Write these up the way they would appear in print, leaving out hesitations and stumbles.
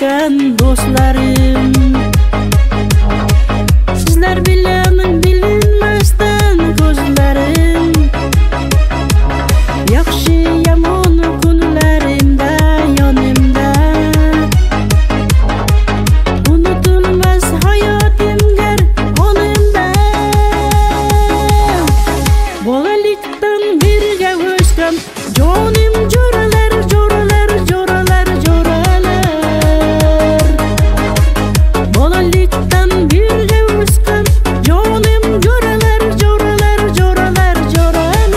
ko'rishgan do'stlarim. Sizlar bilan bilinmasdan ko'zlarim, yaxshi yomon kunlarimda yonimda, unutulmas hayotimga onimda. Bolalikdan birga o'sgan jonim jo'ralar, jo'ralar, jo'ralar, jo'ralar. Bolalikdan birga o'sgan jonim jo'ralar, jo'ralar, jo'ralar, jo'ralar.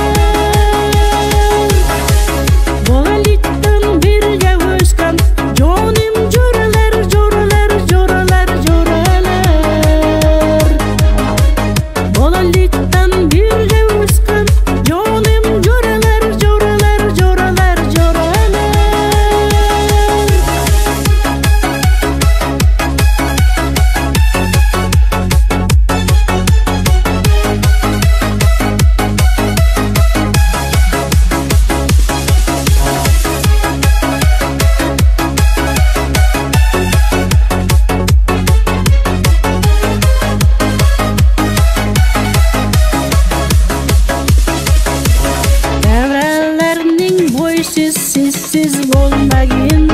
Bolalikdan birga o'sgan jonim jo'ralar, jo'ralar, jo'ralar, jo'ralar. Bolalikdan birga o'sgan jonim jo'ralar, jo'ralar, jo'ralar, jo'ralar. Davralarning bo'ysiz sizsiz bo'lmagin,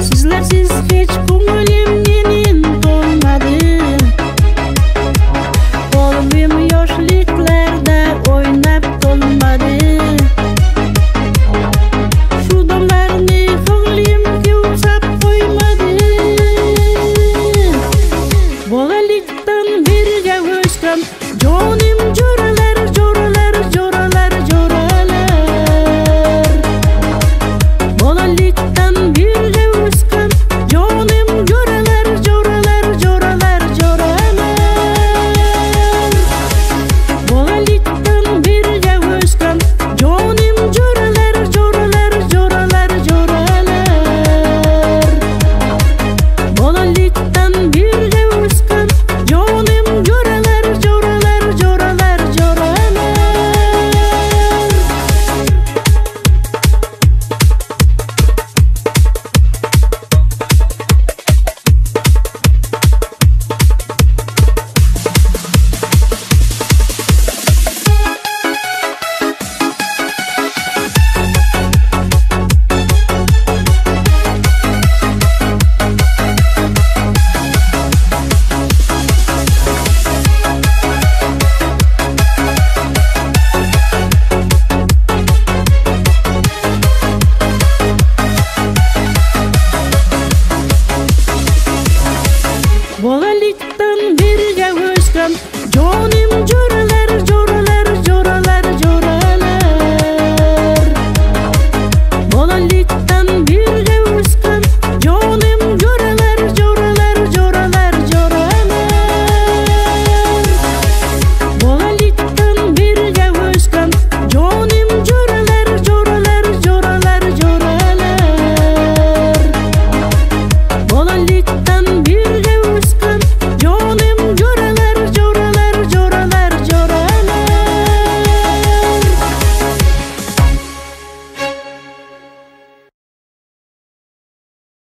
sizlarsiz hech ko'ngil